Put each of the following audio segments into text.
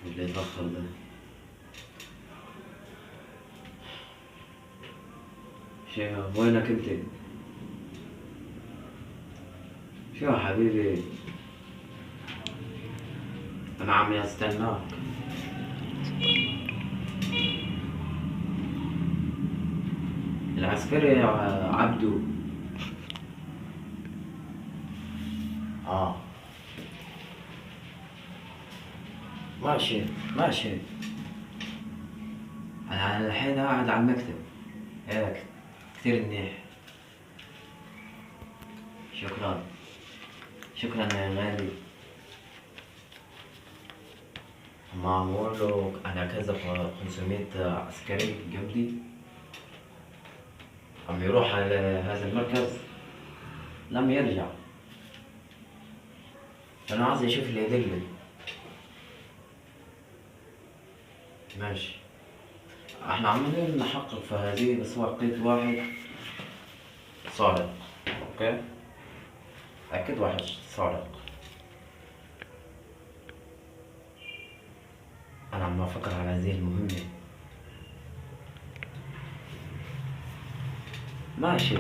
اللي يتأخر ده. وينك انت؟ شو يا حبيبي؟ انا عم استناك. العسكري يا عبدو. اه ماشي ماشي. انا الحين قاعد على المكتب. هيك كثير منيح. شكرا. شكرا يا غالي. معمول له انا كذا 500 عسكري جنبي عم يروح على هذا المركز، لم يرجع. انا عايز اشوف اللي يدلني. ماشي. احنا عمالين نحقق في هذه، بس هو لقيت واحد سارق. اوكي، اكيد واحد سارق. انا عم افكر على هذه المهمة. ماشي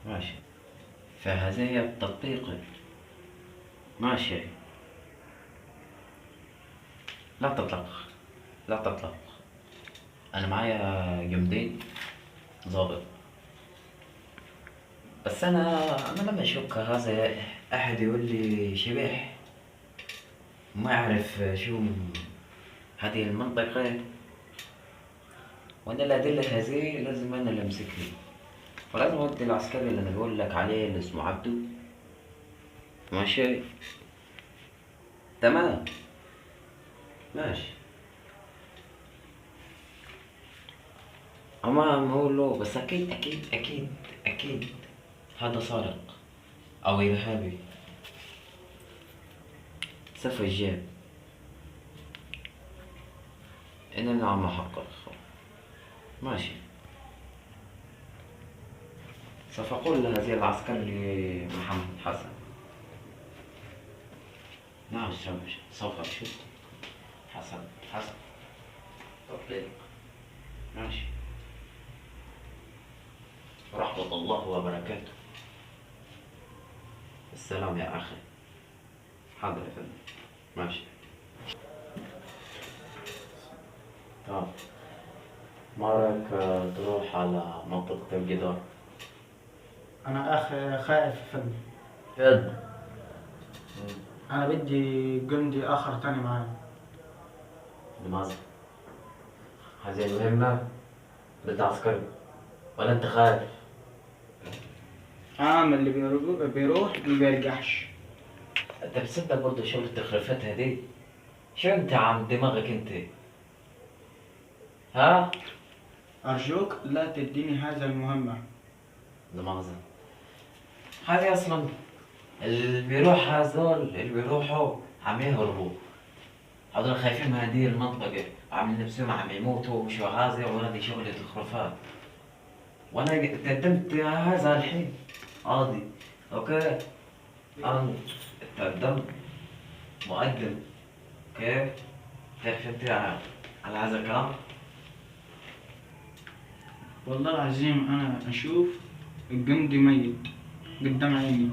ماشي. فهذه هي التطبيق. ماشي. لا تطلق، لا تطلق. انا معايا جمدين ضابط. بس انا لما اشك هذا احد يقول لي شبح، ما يعرف شو هذه المنطقة، وانا الادلة هذه لازم انا اللي امسكها. ولازم اودي العسكري اللي انا بقول لك عليه اللي اسمه عبده. ماشي. تمام. ماشي. اما ما هو له، بس اكيد اكيد اكيد اكيد هذا سارق او ارهابي سف الجيب. اننا عم نحقق. ماشي. سوف اقول لهذه العسكري محمد حسن. نعم سوف اشوف. حسن حسن تطبيق. ماشي. ورحمة الله وبركاته. السلام يا أخي. حاضر يا فندم. ماشي. طب ما رأيك تروح على منطقة الجدار؟ انا خائف يا فندم. يد. انا بدي جندي اخر تاني معايا. لماذا؟ هذه المهمة بدها عسكري ولا أنت خايف؟ عامل اللي بيروح ما بيرجعش. أنت بتصدق برضه شغل التخريفات هذه؟ شو أنت عم دماغك أنت؟ ها؟ ارجوك لا تديني هذا المهمة. لماذا؟ هذه أصلا اللي بيروح هذول اللي بيروحوا عم يهربوا. هذول خايفين من هذه المنطقة، عاملين نفسهم عم يموتوا وشو هذا، وهذه شغلة خرافات. وأنا قدمت هذا الحين قاضي. أوكي؟ أنا تقدمت مقدم. كيف؟ كيف أنت على هذا الكلام؟ والله العظيم انا اشوف الجندي ميت قدام عيني.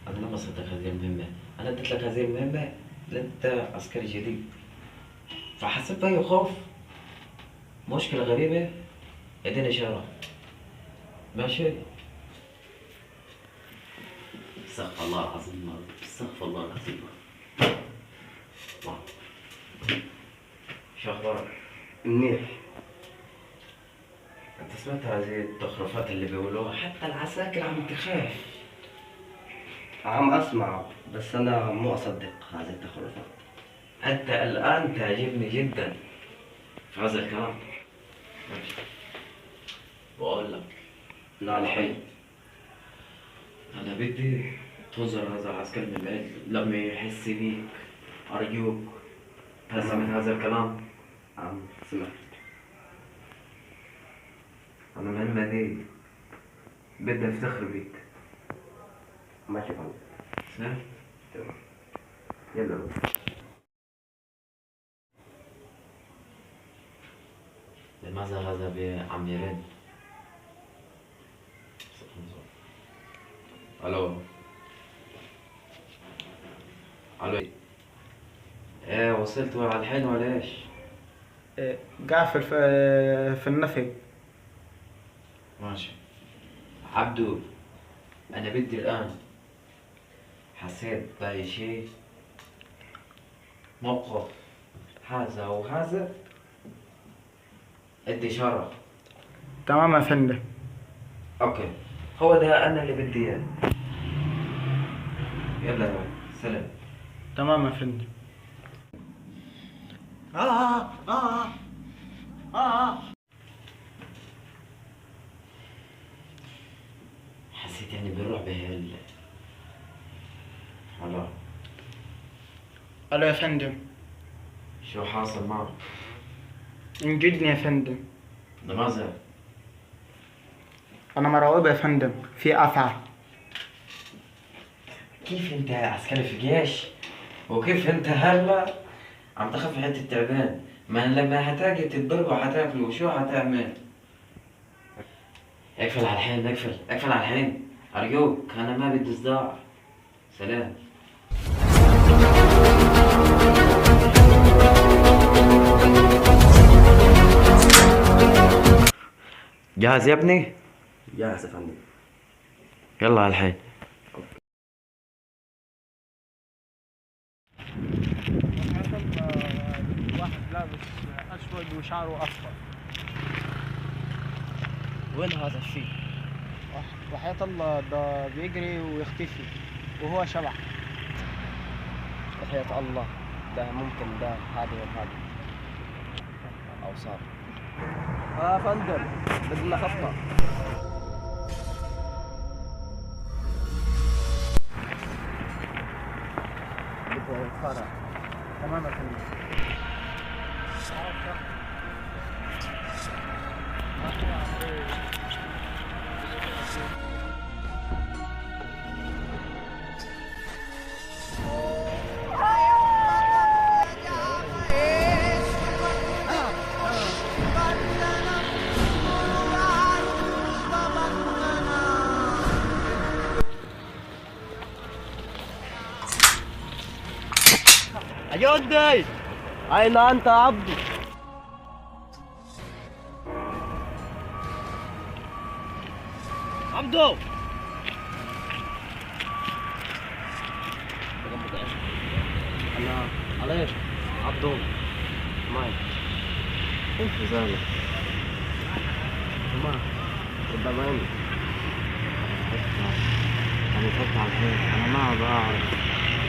أنا لما صدق هذه المهمة، أنا اديت لك هذه المهمة لأنت عسكري جديد، فحسيت بأي خوف. مشكلة غريبة، اديني إشارة. ماشي؟ استغفر الله العظيم، استغفر الله العظيم. الله. شو أخبارك؟ منيح. أنت سمعت هذه التخرفات اللي بيقولوها؟ حتى العساكر عم تخاف. عم أسمع بس أنا مو أصدق هذه التخرفات. أنت الآن تعجبني جدا في هذا الكلام. ماشي. بقول لك لا الحين أنا بدي تنظر هذا العسكري من بعيد لما يحس بيك. أرجوك تهز من هذا الكلام. عم سمعت. أنا المهمة دي بدي أفتخر بيك. ماشي فهمت. سمعت؟ تمام. يلا بقى. لماذا هذا عم يرن؟ الو الو. ايه وصلتوا على الحين ولا ايش؟ قاعد في النفق. ماشي عبدو، انا بدي الان حسيت بأي شيء موقف هذا وهذا ادي إشارة. تمام يا فندم. اوكي هو ده انا اللي بدي اياه. يلا يا ولد. سلام. تمام يا فندم. حسيت يعني بروح والله. الو يا فندم. شو حاصل معك؟ انجدني يا فندم. لماذا؟ انا مرعوب يا فندم، في افعى. كيف انت عسكري في جيش؟ وكيف انت هلا عم تخاف حتة التعبان؟ ما لما حتاجي تتضرب وحتاكله شو حتعمل؟ اقفل على الحين، اقفل على الحين ارجوك، انا ما بدي صداع. سلام. جاهز يا ابني؟ جاهز يا فندم. يلا على الحين. واحد لابس اسود وشعره اصفر. وين هذا الشيء؟ وحياة الله ده بيجري ويختفي وهو شبح. وحياة الله ده ممكن ده هذا وهذا أو صار. فندم بدنا خطة. بدنا نتفرج. تمام يا فندم. أيودي أين أنت يا عبدو؟ عبدو أنا عليك عبدو ماي كيف زالك؟ ما قدامي أنا فكت على الحين، أنا ما بعرف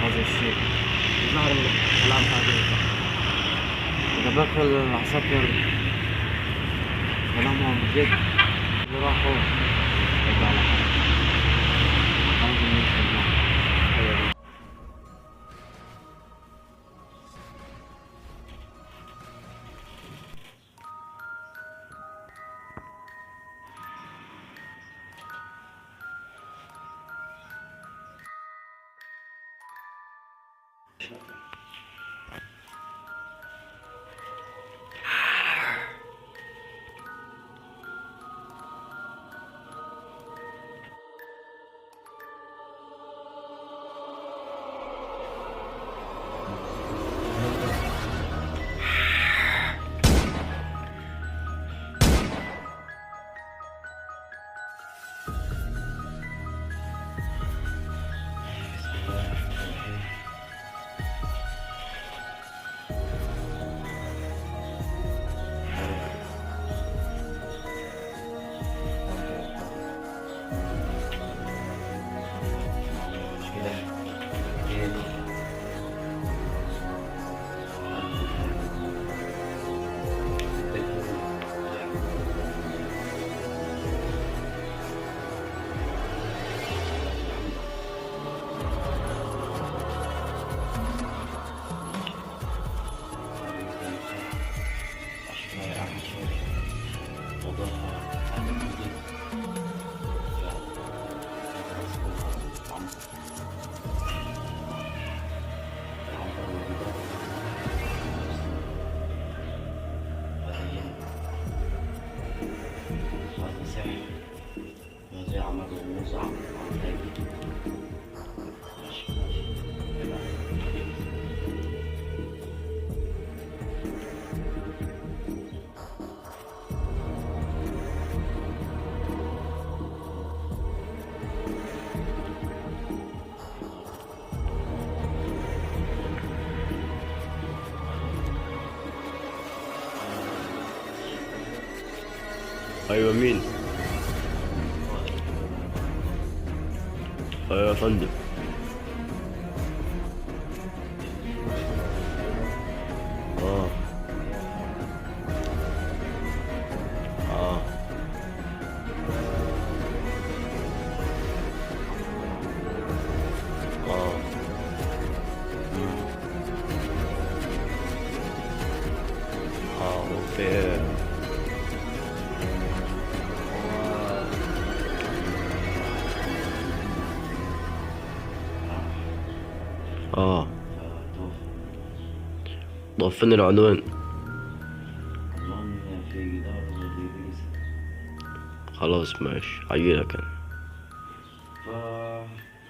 هذا الشيء. ظهر من الكلام هذا. إذا بدخل العساكر كلامهم جد راحوا يرجع على حالهم. لازم يدخل معهم. ايوه مين؟ ايوه يا فندم. اه اه اه اوكي. اه فتوفى. ضفني العنوان. أظن في جدار الإبليس. خلاص ماشي هجيلك انا.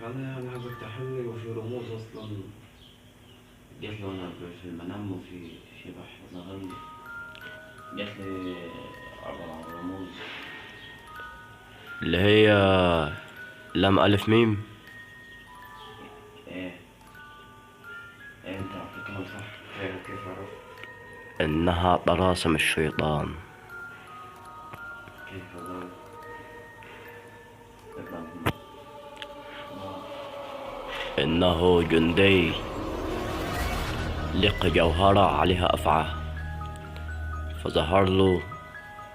فأنا عايزك تحلل، وفي رموز أصلا جات لي وأنا في المنام، وفي شبح ظهر جات لي عبارة عن رموز. اللي هي لام ألف ميم. إيه إيه، أنت بتتكلم صح. كيف عرفت؟ إنها طلاسم الشيطان. كيف هذا؟ تقرأ إنه جندي لقى جوهرة عليها أفعى، فظهر له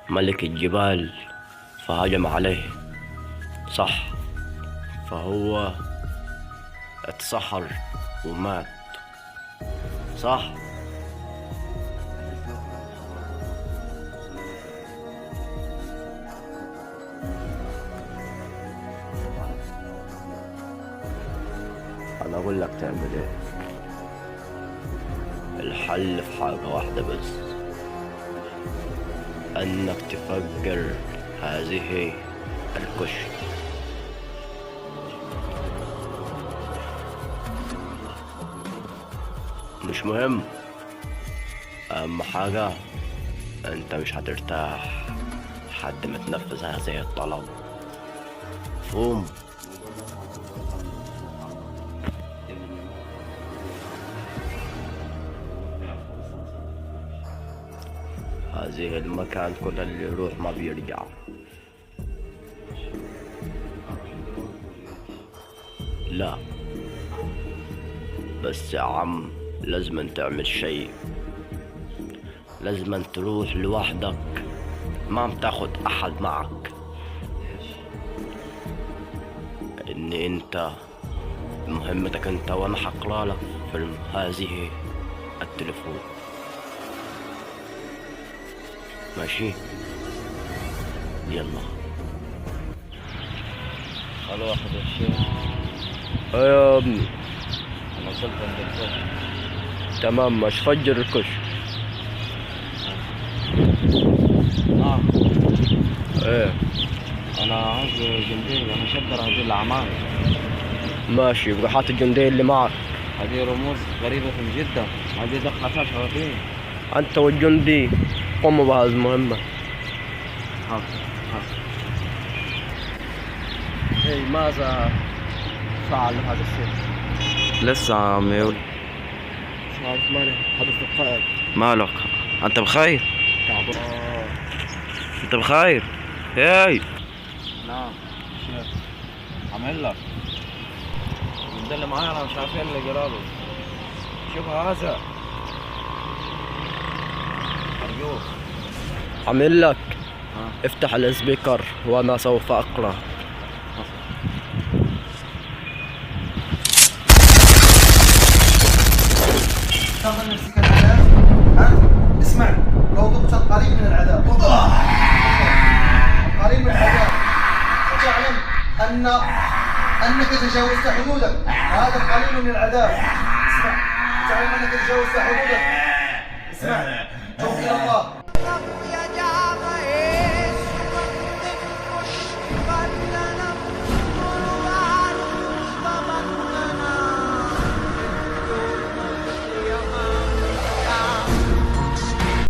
ملك الجبال فهجم عليه. صح، فهو اتسحر ومات. صح. أنا أقول لك تعمل إيه. الحل في حاجة واحدة بس، أنك تفجر هذه الكشك. مش مهم، أهم حاجة أنت مش هترتاح لحد ما تنفذ هذه الطلب. مفهوم؟ هذه المكان كل اللي يروح ما بيرجع. لا بس يا عم لازم تعمل شيء. لازم تروح لوحدك، ما بتاخد احد معك. ان انت مهمتك انت، وانا حقرا لك في هذه التليفون. ماشي يلا. قالوا واحد الشيخ. يا ابني أنا وصلت عند الفوق. تمام، مش فجر الكشك. ايه أنا عايز جندي، أنا شدر هذه الأعمال. ماشي، يبقى حاط الجندي اللي معك. هذه رموز غريبة جدا، هذه دخلة فيها شياطين. انت والجندي قوموا بهذه المهمة. حاضر. ايه ماذا فعل هذا الشيء؟ لسه عم يقول. مش عارف مالي حضرة القائد. مالك؟ أنت بخير؟ تعبان. أنت بخير؟ هاي. نعم شيخ. عامل لك. ده اللي معايا أنا مش عارف إيه اللي جراله. شوف هذا. أرجوك. عامل لك. افتح السبيكر وانا سوف اقرأ. تظن نفسك العذاب؟ ها؟ اسمع، لو ضبط قليل من العذاب، قليل من العذاب، فتعلم انك تجاوزت حدودك. هذا قليل من العذاب. اسمع، تعلم انك تجاوزت حدودك. اسمع، توب الى الله.